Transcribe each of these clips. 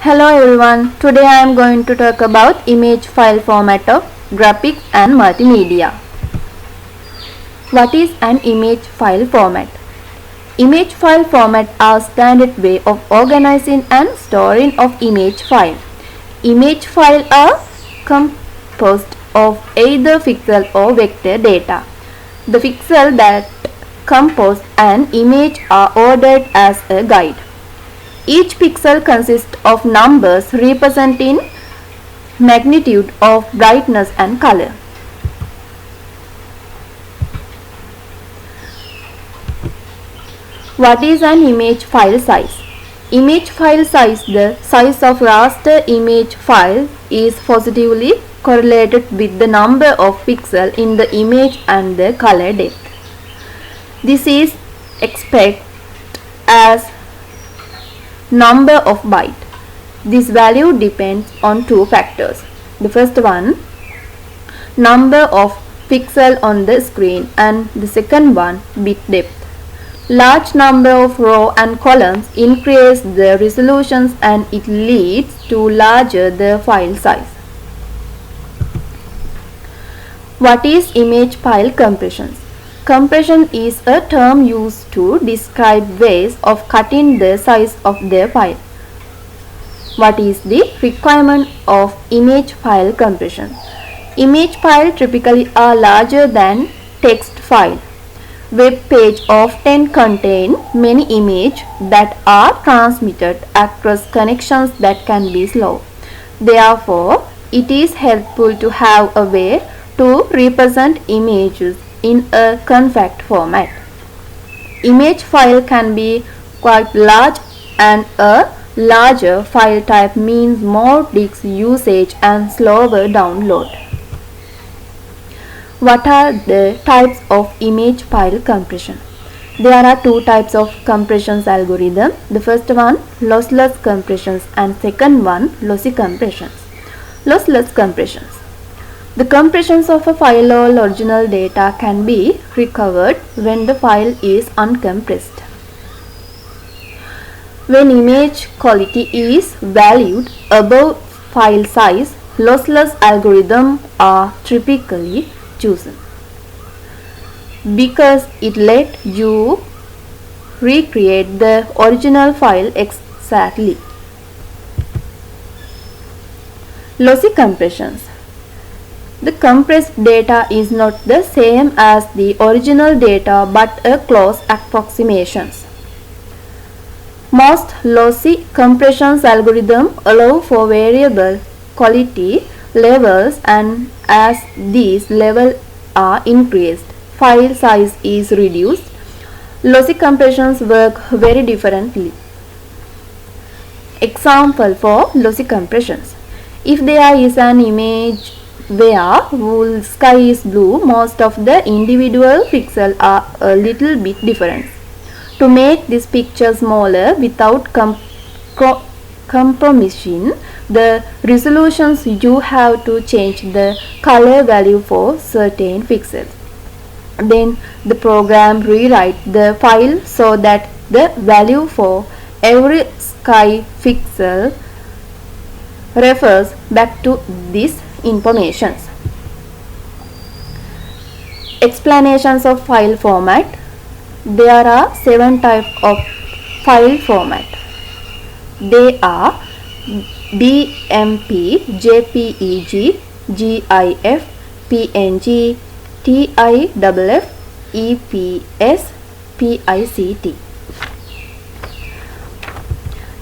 Hello everyone, today I am going to talk about image file format of graphics and multimedia. What is an image file format? Image file format are standard way of organizing and storing of image file. Image file are composed of either pixel or vector data. The pixel that compose an image are ordered as a guide. Each pixel consists of numbers representing magnitude of brightness and color. What is an image file size? Image file size, the size of raster image file, is positively correlated with the number of pixels in the image and the color depth. This is expressed as number of byte. This value depends on two factors. The first one, number of pixel on the screen, and the second one, bit depth. Large number of row and columns increase the resolutions and it leads to larger the file size. What is image file compressions? Compression is a term used to describe ways of cutting the size of the file. What is the requirement of image file compression? Image files typically are larger than text file. Web page often contain many images that are transmitted across connections that can be slow. Therefore, it is helpful to have a way to represent images in a compact format. Image file can be quite large, and a larger file type means more disk usage and slower download. What are the types of image file compression? There are two types of compressions algorithm. The first one, lossless compressions, and second one, lossy compressions. Lossless compressions. The compressions of a file or original data can be recovered when the file is uncompressed. When image quality is valued above file size, lossless algorithms are typically chosen because it lets you recreate the original file exactly. Lossy compressions. The compressed data is not the same as the original data but a close approximation. Most lossy compressions algorithms allow for variable quality levels, and as these levels are increased, file size is reduced. Lossy compressions work very differently. Example for lossy compressions. If there is an image where whole sky is blue, most of the individual pixels are a little bit different. To make this picture smaller without compromising the resolutions, you have to change the color value for certain pixels. Then the program rewrites the file so that the value for every sky pixel refers back to this information. Explanations of file format. There are 7 types of file format. They are BMP, JPEG, GIF, PNG, TIFF, EPS, PICT.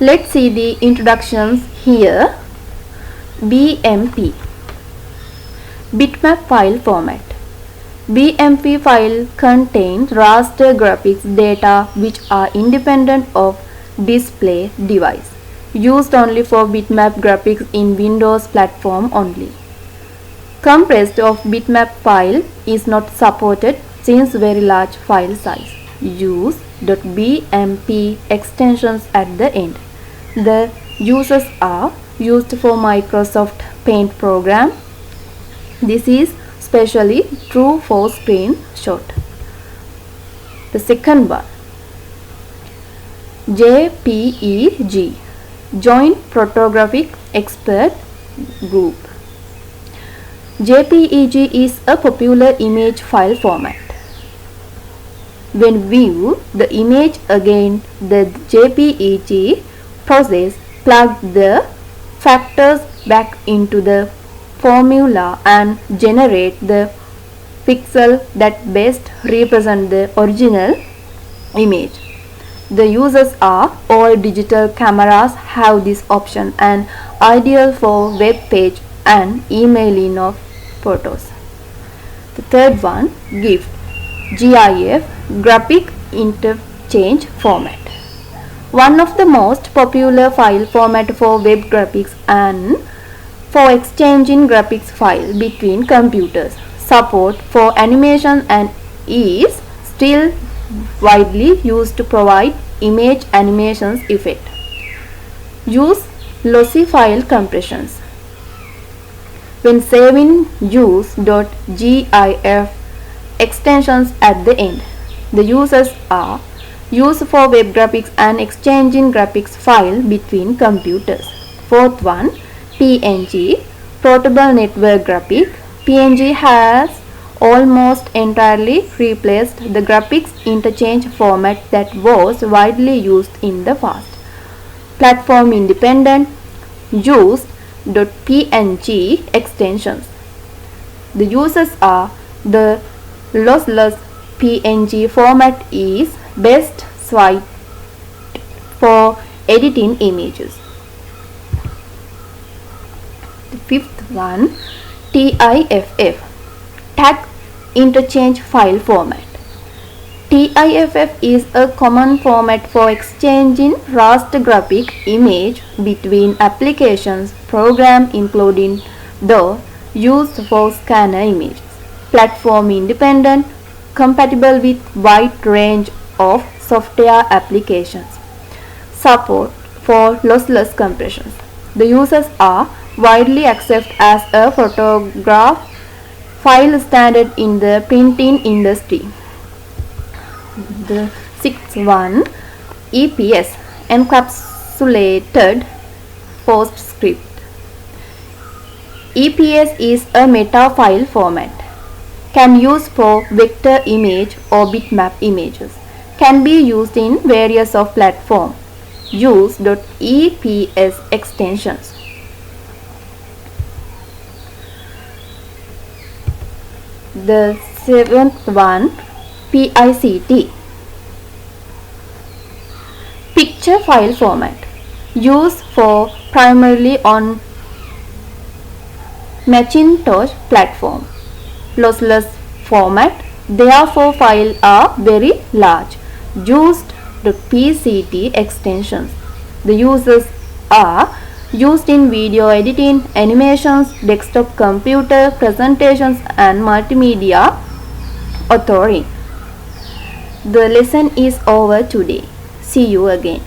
Let's see the introductions here. BMP, bitmap file format. BMP file contains raster graphics data which are independent of display device, used only for bitmap graphics in Windows platform only. Compressed of bitmap file is not supported since very large file size. Use .bmp extensions at the end. The uses are used for Microsoft Paint program. This is especially true for screenshot. The second one, JPEG. Joint Photographic Expert Group. JPEG is a popular image file format. When view the image again, the JPEG process plugs the factors back into the formula and generate the pixel that best represent the original image. The users are all digital cameras have this option and ideal for web page and emailing of photos. The third one, GIF, GIF, Graphic Interchange Format. One of the most popular file format for web graphics and for exchanging graphics file between computers. Support for animation and is still widely used to provide image animations effect. Use lossy file compressions. When saving, use .gif extensions at the end. The uses are used for web graphics and exchanging graphics file between computers. Fourth one, PNG, Portable Network Graphic. PNG has almost entirely replaced the graphics interchange format that was widely used in the past. Platform independent, used .png extensions. The uses are the lossless PNG format is best suited for editing images. The fifth one, TIFF, Tag Interchange File Format. TIFF is a common format for exchanging raster graphic image between applications program including the used for scanner images. Platform independent, compatible with wide range of software applications. Support for lossless compressions. The uses are widely accepted as a photograph file standard in the printing industry. The sixth one, EPS, Encapsulated PostScript. EPS is a meta file format. Can use for vector image or bitmap images. Can be used in various of platforms. Use .eps extensions. The seventh one, PICT, Picture File Format, used for primarily on Macintosh platform. Lossless format, therefore files are very large. Used the PCT extensions. The uses are used in video editing, animations, desktop computer presentations and multimedia authoring. The lesson is over today. See you again.